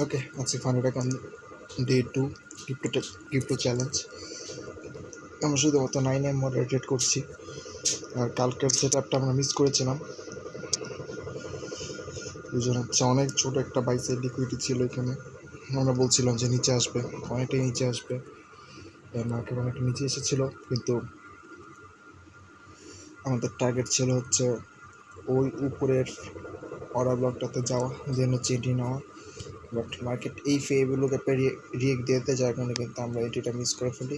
ওকে, আজকে ফান্ড এখন day 2 crypto challenge. আমরা শুধুমাত্র 9M মডারেটেড করছি, আর কালকের সেট আপটা আমরা মিস করেছিলাম। দুজন হচ্ছে অনেক ছোটো একটা বাইসের লিকুইডিটি ছিল এখানে। আমরা বলছিলাম যে নিচে আসবে, অনেকটাই নিচে আসবে, মার্কেট অনেকটা নিচে এসেছিলো, কিন্তু আমাদের টার্গেট ছিল হচ্ছে ওই উপরের অর্ডার ব্লকটাতে যাওয়া, যেন চেটি নেওয়া। বাট মার্কেট এই ফেগুলোকে রিয়েক্ট দিতে যার কারণে কিন্তু আমরা এটিটা মিস করে ফেলি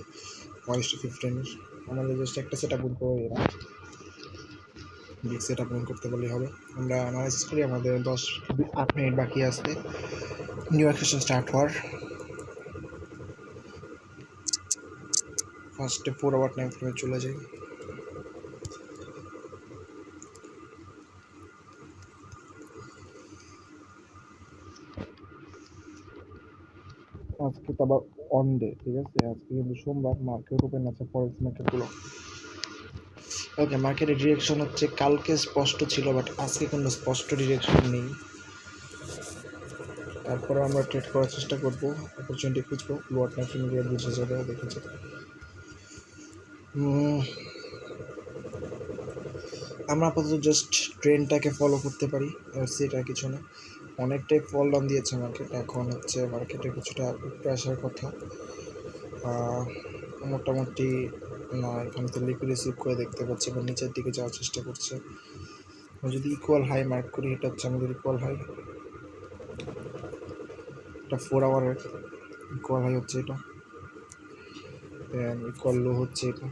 1:15। আমাদের জাস্ট একটা সেট আপ করতে হবে, বিগ সেট আপ করতে পারলেই হবে। আমরা অ্যানালাইসিস করি, আমাদের 10-8 মিনিট বাকি আসতে নিউ সেশন স্টার্ট হওয়ার। ফার্স্টে 4 আওয়ার টাইম ফ্রেমে চলে যাই। আজকে তো আবার অন ডে, ঠিক আছে, আজকে কিন্তু সোমবার, মার্কেট ওপেন আছে ফরেক্স মার্কেটগুলো। ওকে, মার্কেটের ডিরেকশন হচ্ছে কালকে স্পষ্ট ছিল, বাট আজকে কোনো স্পষ্ট ডিরেকশন নেই। তারপরে আমরা ট্রেড করার চেষ্টা করবো, অপরচুনিটি খুঁজবো, লোয়ার টাইম ফ্রেমে গিয়ে বুঝে যাবে, দেখেছে। আমরা আপাতত জাস্ট ট্রেনটাকে ফলো করতে পারি, সেটা কিছু না। অনেকটাই ফল ডাউন দিয়েছে মার্কেট, এখন হচ্ছে মার্কেটে কিছুটা উপরে আসার কথা। মোটামুটি না, এখানে তো লিকুইড রিসিভ করে দেখতে পাচ্ছি, বা নিচের দিকে যাওয়ার চেষ্টা করছে। যদি ইকুয়াল হাই মার্ক করি, এটা হচ্ছে আমাদের ইকুয়াল হাই, এটা 4 আওয়ারের ইকুয়াল হাই হচ্ছে এটা, ইকুয়াল লো হচ্ছে এটা।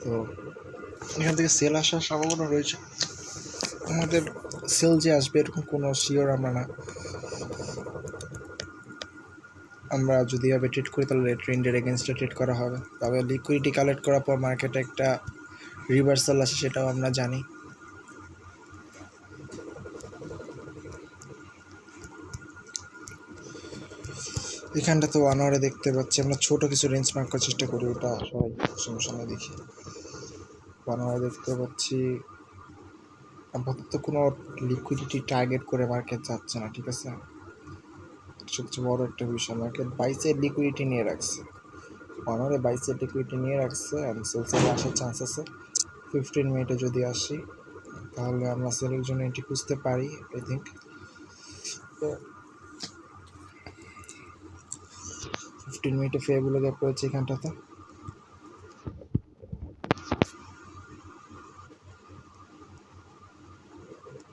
তো এখান থেকে সেল আসার সম্ভাবনা রয়েছে। আমাদের সেল যে আসবে এরকম কোনো শিওর আমরা না। আমরা যদি এভাবে ট্রেড করি তাহলে ট্রেন্ডের এগেনস্টে ট্রেড করা হবে, তবে লিকুইডিটি কালেক্ট করার পর মার্কেটে একটা রিভার্সাল আসে, সেটাও আমরা জানি। এখানটা তো 1 আওয়ারে দেখতে পাচ্ছি, আমরা ছোটো কিছু রেঞ্জ মার্ক করার চেষ্টা করি, ওটা সবাই সমস্যা নেই। দেখি 1 আওয়ারে দেখতে পাচ্ছি আপাতত কোনো লিকুইডিটি টার্গেট করে মার্কেট যাচ্ছে না, ঠিক আছে। সবচেয়ে বড় একটা বিষয়, মার্কেট বাইসের লিকুইডিটি নিয়ে রাখছে, 1 আওয়ারে বাইসের লিকুইডিটি নিয়ে রাখছে, অ্যান্ড সেলসেলে আসার চান্স আছে। 15 মিনিটে যদি আসি তাহলে আমরা সেলের জন্য এটি খুঁজতে পারি, আই থিঙ্ক। 15 মিনিটে ফেগুলো গ্যাপ করেছে এখানটাতে।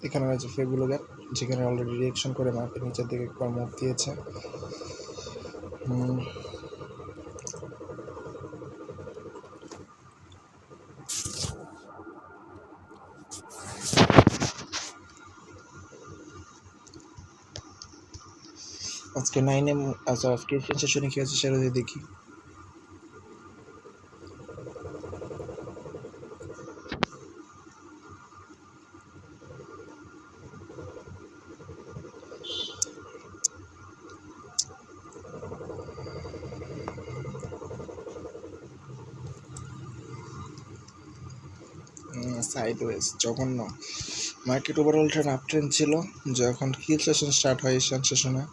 এখানে রয়েছে ফেগুলো গ্যাপ, যেখানে অলরেডি রিয়েকশন করে মার্কেট নিচের দিকে একবার মুভ দিয়েছে। আজকে 9M, আচ্ছা আজকে সেশনে কী আছে সেটা যদি দেখি। সাইডওয়েজ জঘন্য। Market overall trend up trend ছিল, যখন কিল সেশন স্টার্ট হয় এশিয়ান সেশনে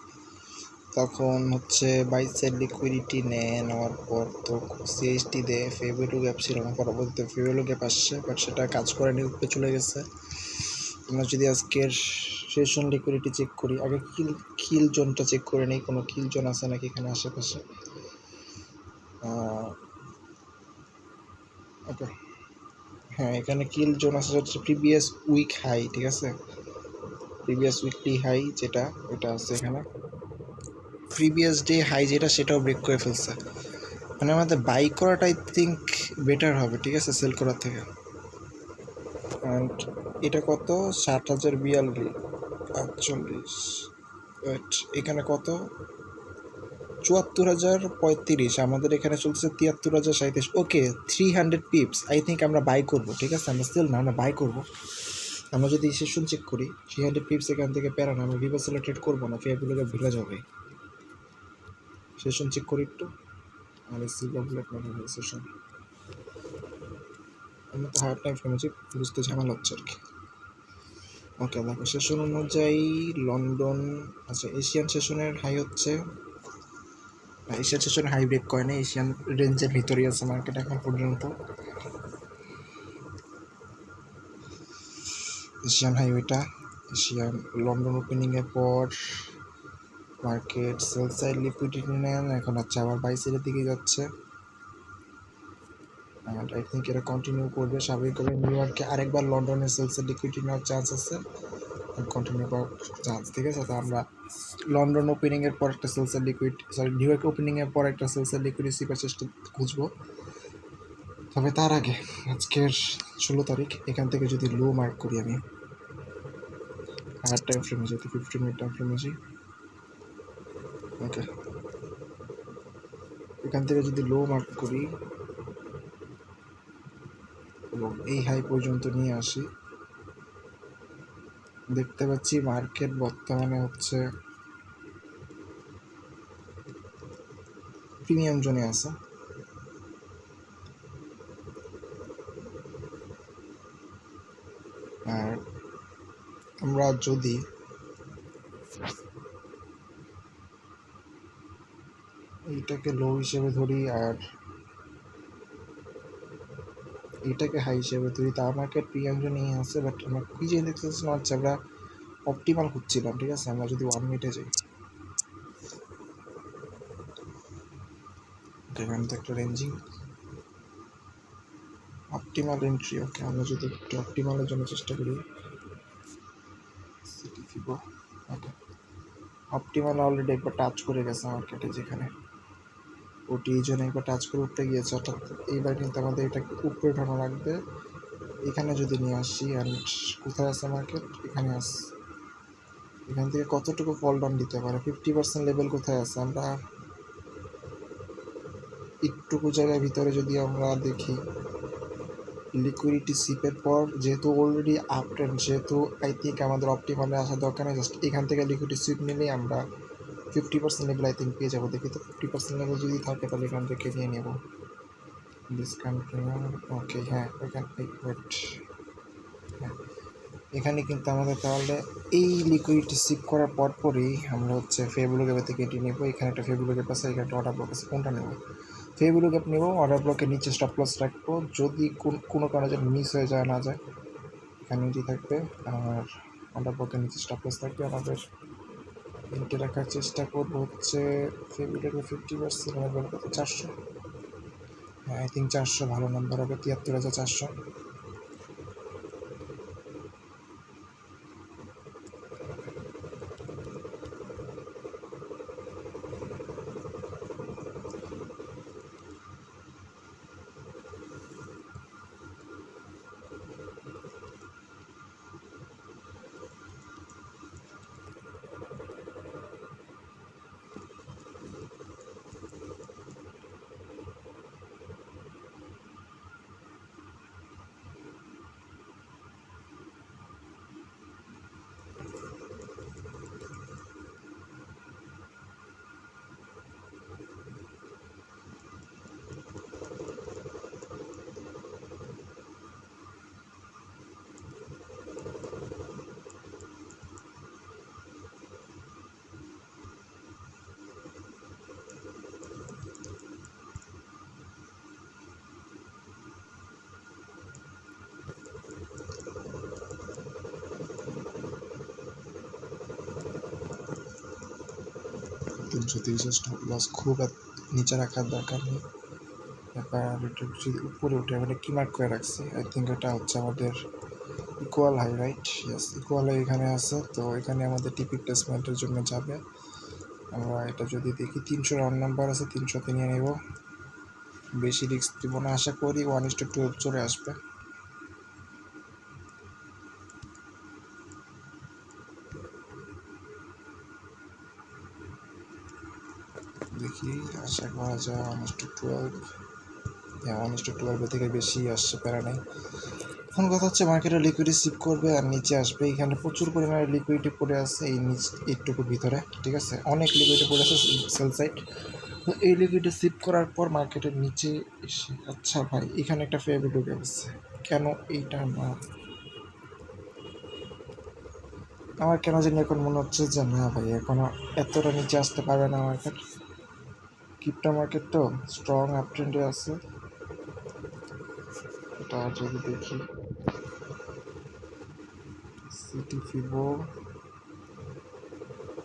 তখন হচ্ছে বাইসের লিকুইডিটি নেওয়ার পর তো সিএসটি দেয়, ফেভেলু গ্যাপ ছিল না, পরবর্তীতে ফেভেলু গ্যাপ আসছে, বাট সেটা কাজ করেনি, উপরে চলে গেছে। আমরা যদি আজকের সেশন লিকুইডিটি চেক করি, আগে কিল জোনটা চেক করে নিই, কোনো কিল জোন আছে নাকি এখানে আশেপাশে। ওকে, হ্যাঁ, এখানে কিল জোন আছে হচ্ছে প্রিভিয়াস উইক হাই, ঠিক আছে, প্রিভিয়াস উইকলি হাই যেটা, ওটা আছে এখানে। প্রিভিয়াস ডে হাই যেটা, সেটাও ব্রেক করে ফেলছে, মানে আমাদের বাই করাটা আই থিঙ্ক বেটার হবে, ঠিক আছে, সেল করার থেকে। অ্যান্ড এটা কত, 70,042 এখানে কত, 74,035, আমাদের এখানে চলছে 73,037। ওকে, 300 পিপস আই থিঙ্ক আমরা বাই করবো, ঠিক আছে, আমরা সেল না, আমরা বাই করবো। আমরা যদি সেশন চেক করি 300 পিপস এখান থেকে প্যারা না, আমরা রিভার্সাল ট্রেড করবো না, ফেয়ারগুলোকে ভুলে যাবে। সেশন চেক করি একটু, আর সেশন আমরা তো হার্ড টাইম ফ্রেম বুঝতে ঝামেলা হচ্ছে আর কি। ওকে দেখো সেশন অনুযায়ী লন্ডন, আচ্ছা এশিয়ান সেশনের হাই হচ্ছে, এশিয়ান সেশন হাই ব্রেক করে না, এশিয়ান রেঞ্জের ভিতরেই আছে মার্কেট এখন পর্যন্ত। এশিয়ান হাইওয়েটা, এশিয়ান লন্ডন ওপেনিংয়ের পর মার্কেট সেল সাইড লিকুইডিটি নেন, এখন হচ্ছে আবার বাই সাইডের দিকে যাচ্ছে। অ্যান্ড আই থিঙ্ক এটা কন্টিনিউ করবে স্বাভাবিকভাবে। নিউ ইয়র্কে আরেকবার লন্ডনের সেল সাইড লিকুইডিটি নেওয়ার চান্স আছে, কন্টিনিউ করার চান্স, ঠিক আছে। তো আমরা লন্ডন ওপেনিংয়ের পর একটা sell side liquid, sorry New York ওপেনিংয়ের পর একটা সেল সাইড লিকুইডিটি সিপার চেষ্টা খুঁজবো। তবে তার আগে আজকের 16 তারিখ, এখান থেকে যদি লো মার্ক করি আমি, হায়ার টাইম ফ্রেমে যেহেতু 15 মিনিট টাইম ফ্রেমে যাই, ওকে এখান থেকে যদি লো মার্ক করি এবং এই হাই পর্যন্ত নিয়ে আসি, দেখতে পাচ্ছি মার্কেট বর্তমানে হচ্ছে প্রিমিয়াম জোনে আছে। আর আমরা যদি এইটাকে লো হিসেবে ধরি আর এইটাকে হাই হিসেবে ধরি, তার মার্কেট প্রিমিয়াম জোনেই আছে। বাট আমরা খুঁজে দেখতেছি হচ্ছে আমরা অপটিমাল খুঁজছিলাম, ঠিক আছে। আমরা যদি 1 মিনিটে যাই, এখানে তো একটা রেঞ্জিং অপটিমাল এন্ট্রি, ওকে আমরা যদি একটু অপটিমালের জন্য চেষ্টা করি, সিটি ফিবো, ওকে অপটিমাল অলরেডি একবার টাচ করে গেছে মার্কেটে, যেখানে ওটি এই জন্য একবার টাচ করে উঠতে গিয়েছে, অর্থাৎ এইবার কিন্তু আমাদের এটাকে উপরে উঠানো লাগবে। এখানে যদি নিয়ে আসি, অ্যান্ড কোথায় আছে মার্কেট, এখানে আছে। এখান থেকে কতটুকু ফল ডাউন দিতে পারে, 50% লেভেল কোথায় আছে, আমরা একটুকু জায়গার ভিতরে যদি আমরা দেখি, লিকুইডিটি সিপের পর যেহেতু অলরেডি আপ ট্রেন্ড, সেহেতু আই থিঙ্ক আমাদের অপটিমালে আসা দরকার নেই। জাস্ট এখান থেকে লিকুইডিটি সিপ নিলেই আমরা 50% লেভেল আই থিঙ্ক পেয়ে যাবো। দেখি তো 50% লেভেল যদি থাকে তাহলে এখান থেকে নিয়ে নেব ডিসকান্টিনিউ, ওকে হ্যাঁ এখান ওয়েট, হ্যাঁ এখানে কিন্তু আমাদের তাহলে এই লিকুইডিটি সিপ করার পরপরই আমরা হচ্ছে ফেবুলো গ্যাপ থেকে এটি নেব। এখানে একটা ফেবুলো গ্যাপ আছে, এখানে একটা অর্ডার ব্লক আছে, কোনটা নেব? ফেবুলো গ্যাপ নেব, অর্ডার ব্লকের নিচে স্টপ লস রাখবো, যদি কোনো কারণে যেন মিস হয়ে যায় না যায়, এখানে এটি থাকবে। আর অর্ডার ব্লকের নিচে স্টপ লস থাকবে। আমাদের এটি রাখার চেষ্টা করবো হচ্ছে ফেবুলো গ্যাপের 50% লেভেল কত, 400, হ্যাঁ আই থিঙ্ক 400 ভালো নাম্বার হবে, 73,400। তিনশো 30 স্টপ লস খুব নিচে রাখার দরকার নেই। এবার এটা যদি উপরে উঠে মানে কি মার্ক করে রাখছি, আই থিঙ্ক এটা হচ্ছে আমাদের equal high, right? Yes, equal high এখানে আছে। তো এখানে আমাদের টিপি প্লেসমেন্টের জন্য যাবে। আমরা এটা যদি দেখি 300 রাউন্ড নাম্বার আছে, 300তে নিয়ে নেব, বেশি রিস্ক দিব না, আশা করি 1:12 চলে আসবে। দেখি, আশা করা যায় 1:12, হ্যাঁ 1:12 থেকে বেশি আসছে, প্যারা নেই। এখন কথা হচ্ছে মার্কেটে লিকুইডিটি সিপ করবে আর নিচে আসবে। এখানে প্রচুর পরিমাণে লিকুইডিটি পড়ে আছে এই নিচ এইটুকুর ভিতরে, ঠিক আছে, অনেক লিকুইডিটি পড়ে আছে সেল সাইড। তো এই লিকুইডিটি সিপ করার পর মার্কেটের নিচে এসে, আচ্ছা ভাই এখানে একটা ফেয়ার ভ্যালু গ্যাপ আছে, কেন এইটা না? আমার কেন জানি এখন মনে হচ্ছে যে না ভাই এখনো এতটা নিচে আসতে পারবে না মার্কেট। ক্রিপ্টো মার্কেট তো স্ট্রং আপ ট্রেন্ডে আছে। এটা যদি দেখি সিটি ফিবো,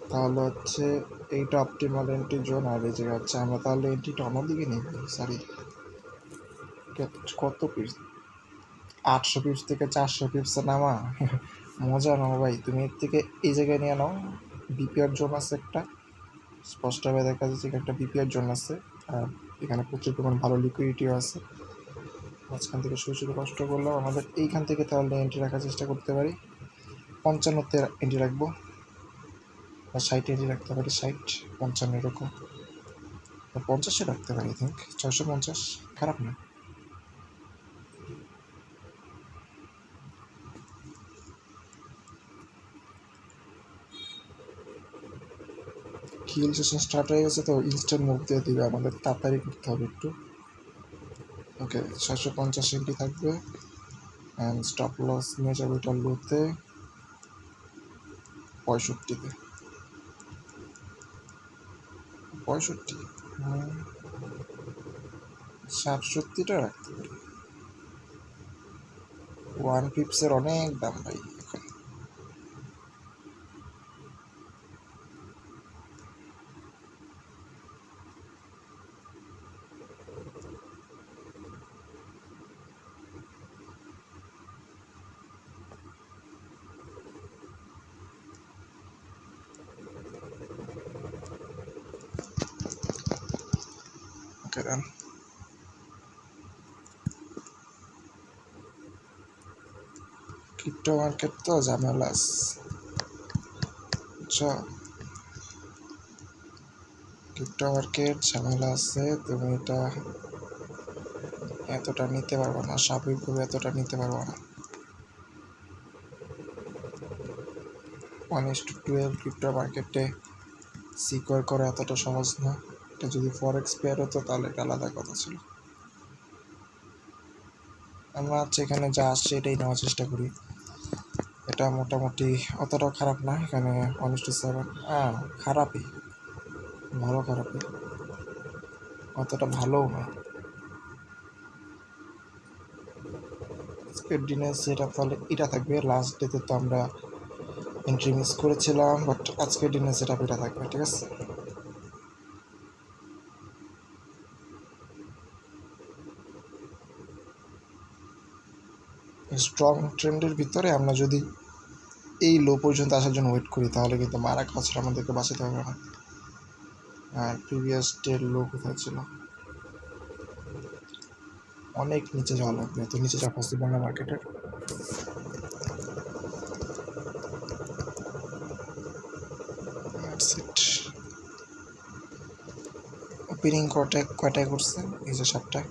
তাহলে হচ্ছে এইটা অপটিমাল এন্ট্রি জোন, আর এই জায়গা হচ্ছে আমরা তাহলে এন্ট্রিটা অন্যদিকে নিই। সরি, কত পিস, 800 পিপস থেকে 400 পিপসে নামা মজা নাও ভাই। তুমি এর থেকে এই জায়গায় নিয়ে নাও, বিপিআর জোন আছে একটা, স্পষ্টভাবে দেখা যাচ্ছে একটা বিপিআর জোন আছে, আর এখানে প্রচুর পরিমাণ ভালো লিকুইডিটিও আছে। মাঝখান থেকে শুরু শুরু কষ্ট করলেও আমাদের এইখান থেকে তাহলে এন্ট্রি রাখার চেষ্টা করতে পারি। 55তে এন্ট্রি রাখবো, বা 60 এন্ট্রি রাখতে পারি, 60 55 এরকম, 50-এ রাখতে পারি। আই থিঙ্ক 650 খারাপ না। কিল সেশন স্টার্ট হয়ে গেছে তো ইনস্ট্যান্ট মুভ দিয়ে দিবে, আমাদের তাড়াতাড়ি করতে হবে একটু। ওকে 650 এন্ট্রি থাকবে, অ্যান্ড স্টপ লস নিয়ে যাবে এটা লোতে 65-তে, 65 67টা রাখতে পারি। 1 পিপসের অনেক দাম ভাই এখন। ওকে দেন, ক্রিপ্টো মার্কেট তো ঝামেলাস, বুঝছো? ক্রিপ্টো মার্কেট ঝামেলা আছে, তুমি এটা এতটা নিতে পারবো না, স্বাভাবিকভাবে এতটা নিতে পারবো না। 1:12 ক্রিপ্টো মার্কেটে সিকিউর করা এতটা সহজ না। এটা যদি ফরেক্স পেয়ার হতো তাহলে এটা আলাদা কথা ছিল। আমরা হচ্ছে এখানে যা আসছে এটাই নেওয়ার চেষ্টা করি। এটা মোটামুটি অতটাও খারাপ না, এখানে 1:7 খারাপই, ভালো খারাপই, অতটা ভালোও না। আজকের দিনে সেটা তাহলে এটা থাকবে, লাস্ট ডেতে তো আমরা এন্ট্রি মিস করেছিলাম, বাট আজকের দিনে সেটা এটা থাকবে, ঠিক আছে। স্ট্রং ট্রেন্ডের ভিতরে আমরা যদি এই লো পর্যন্ত আসার জন্য ওয়েট করি তাহলে কিন্তু মারা খাওয়া ছাড়া আমাদেরকে বাঁচাতে হবে না। আর প্রিভিয়াস ডের লো কোথায় ছিল, অনেক নিচে যাওয়া লাগবে, এত নিচে যাওয়া পসিবল না মার্কেটের। ওপেনিং কয়টায় করছে, এই যে 7টা,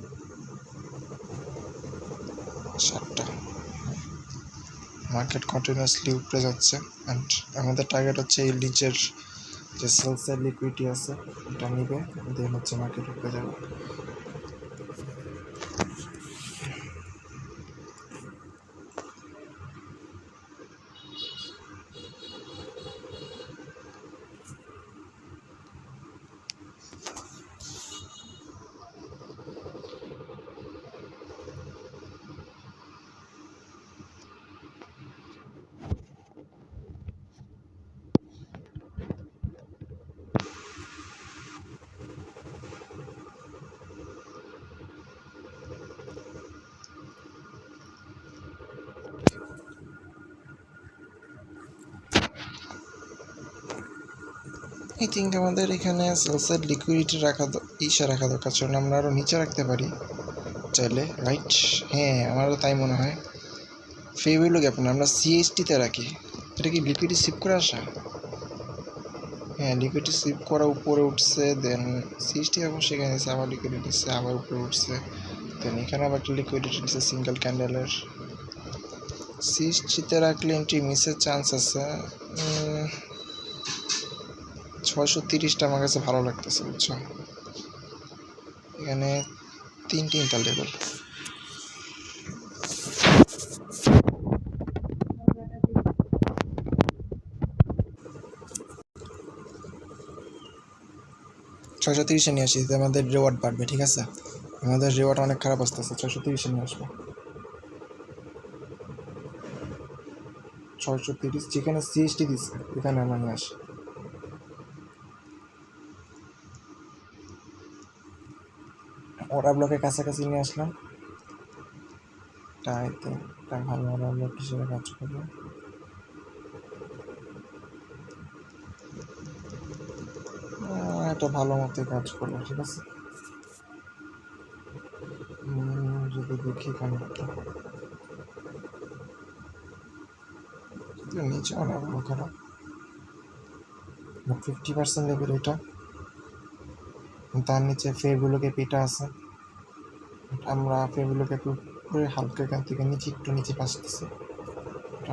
মার্কেট কন্টিনিউয়াসলি উপরে যাচ্ছে। অ্যান্ড আমাদের টার্গেট হচ্ছে এই নিচের যে সেলসের লিকুইডিটি আছে এটা নিবে, দেন হচ্ছে মার্কেট উপরে যাবে। আই থিঙ্ক আমাদের এখানে সেলসের লিকুইডিটি রাখা দরকার ছিল, আমরা আরও নিচে রাখতে পারি চাইলে, রাইট? হ্যাঁ, আমারও তাই মনে হয়। ফেভেলো গ্যাপ না, আমরা সিএসটিতে রাখি। এটা কি লিকুইডিটি সিপ করে আসা? হ্যাঁ, লিকুইডিটি সিপ করা উপরে উঠছে, দেন সিএসটি এখন সেখানে নিচ্ছে, আবার লিকুইডিটি নিচ্ছে, আবার উপরে উঠছে, দেন এখানে আবার একটা লিকুইডিটি নিচ্ছে সিঙ্গেল ক্যান্ডেলের। সিএসটিতে রাখলে এন্ট্রি মিসের চান্স আছে। 630টা আমার কাছে ভালো লাগতেছে, বুঝছো? এখানে তিনটা লেভেল। 630-এ নিয়ে আসি, আমাদের রেওয়ার্ড বাড়বে। ঠিক আছে, আমাদের রেওয়ার্ড অনেক খারাপ আসতেছে, 630-এ নিয়ে আসবো। 630 যেখানে সিএসটি দিচ্ছে এখানে আমরা নিয়ে আসি। ওরা ব্লকের কাছাকাছি নিয়ে আসলাম, তাইতে তাই ভালো ওরা ব্লক হিসেবে কাজ করবে। এটা ভালো মতোই কাজ করলো। ঠিক আছে, যদি দেখি কানেক্টটা নিচে অনেক বড় খারাপ, 50% লেভেল এটা। তার নিচে ফেরগুলোকে পেটা আছে, আমরা ফেরগুলোকে পুরো হালকা এখান থেকে নিচে একটু নিচে পাচ্ছি,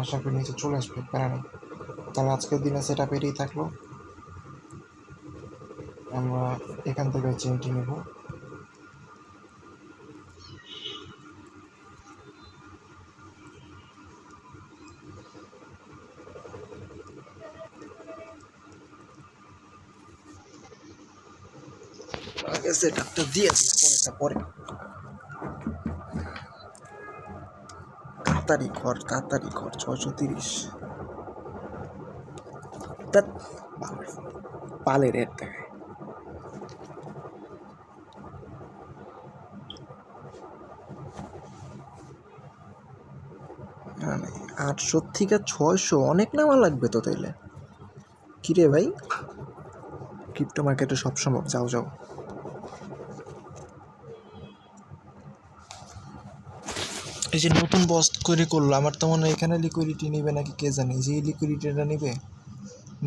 আশা করি নিচে চলে আসবে, প্যারা নেই। তাহলে আজকের দিনে সেটা পেটেই থাকলো, আমরা এখান থেকে চেনটি নেব। আগে সেটআপটা দিয়ে দিই, পরেরটা পরে। তাড়াতাড়ি কর, তাড়াতাড়ি কর। 630 পালে রেট দেখায়। মানে 800 থেকে 600 অনেক নেওয়া লাগবে তো তাইলে। কিরে ভাই, ক্রিপ্টো মার্কেটে সব সম্ভব। যাও যাও, এই যে নতুন বস করে করলো, আমার তো মনে হয় এখানে লিকুইডিটি নেবে নাকি কে জানে, যে লিকুইডিটিটা নেবে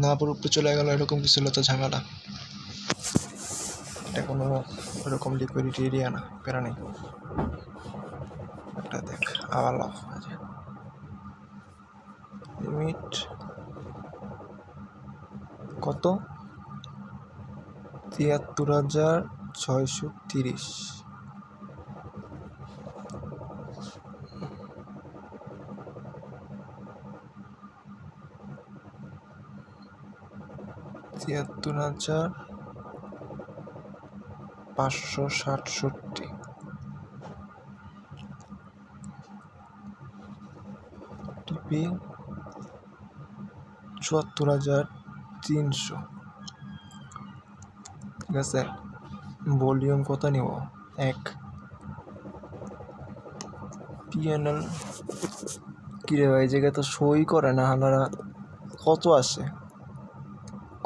না পর উপরে চলে গেল, এরকম কিছু হলো তো ঝামেলা। এটা কোনো ওরকম লিকুইডিটি এরিয়া না, প্যারা নেই। এটা দেখ আবার লাভ আছে, লিমিট কত? 73,630। $73,567 টিপি 74,300। ঠিক আছে, ভলিউম কত নিব? 1 পিএনএল। কিরে ভাই, এই জায়গায় তো সই করে না হালারা, কত আসে?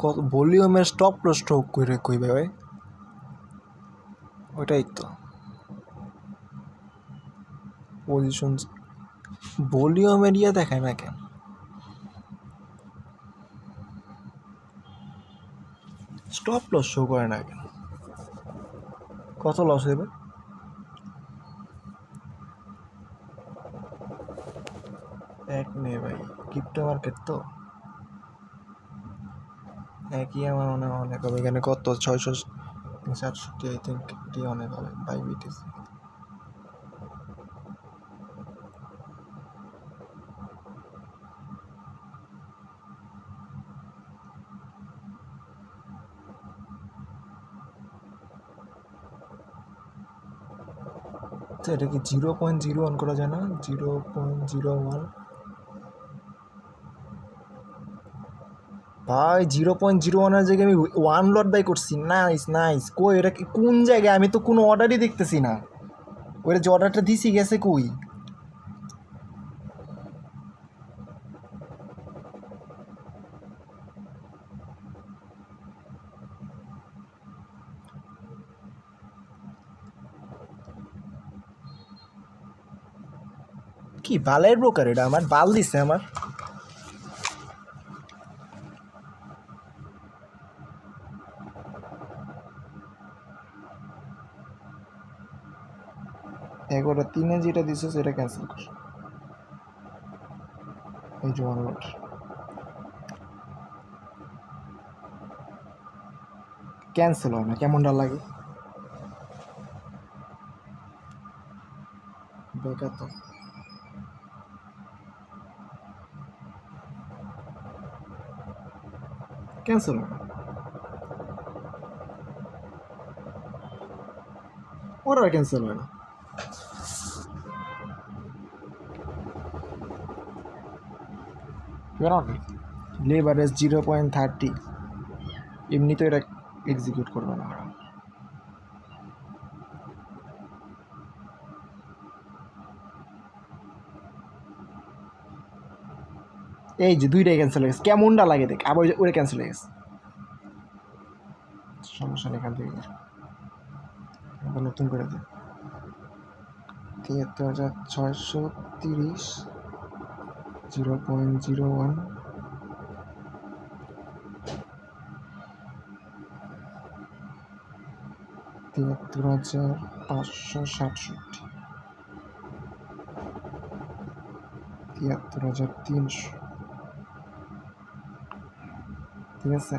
কত ভলিউমের স্টপ লস স্ট্রোক করে কইবে ভাই? ওইটাই তো পজিশন, ভলিউম এরিয়া দেখায় না কেন? স্টপ লস শো করে না কেন? কত লস হবে? এক নেই ভাই, ক্রিপ্টো মার্কেট তো একই, আমার মনে হয় অনেক হবে। এখানে কত 667, আই থিঙ্ক এটি অনেক হবে বাই বিটিসি। এটা কি 0.01 করা যায় না? 0.01 ভাই, 0.01-এর জায়গায় আমি 1 লট বাই করছি। Nice nice. কই এটা কোন জায়গায়? আমি তো কোনো অর্ডারই দেখতেছি না। ওইটা যে অর্ডারটা দিছি গেছে কই? কি বালের ব্রোকার এটা, আমার বাল দিছে আমার। এগারোটা 3-এ যেটা দিছে সেটা ক্যান্সেল কর। এই যে অনলোড ক্যান্সেল হয় না, কেমনটা লাগে বেকার তো। ক্যান্সেল হয় না। ওর আর ক্যান্সেল হয় না। লেবারেজ 0.30, এমনি তো এটা এক্সিকিউট করবে না। এই যে দুইটাই ক্যান্সেল হয়ে গেছে, কেমনটা লাগে দেখ, আবার ওটা ক্যান্সেল হয়ে গেছে। সমস্যা নেই, এখান থেকে আবার নতুন করে দে। 73,630 0.01, 73,567, 73,300, ঠিক আছে।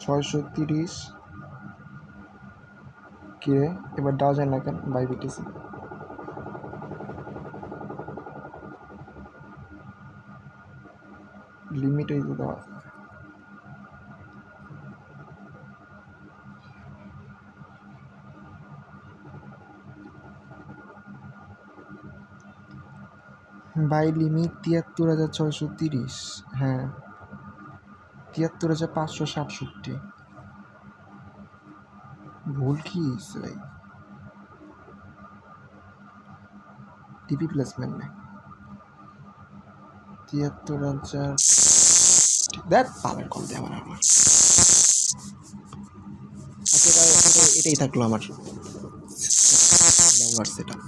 630 কে এবার দেওয়া যায় না কেন বাই বিটিসি? লিমিট এই দেওয়া আছে। বাই লিমিট 73,630, হ্যাঁ 73,567। ভুল কি ভাই? টিপি প্লেসমেন্ট নেই, 73,000। দেখ পাওয়ার কল দেওয়া আমার। আচ্ছা এটাই থাকলো আমার ব্যবহার সেট আপ।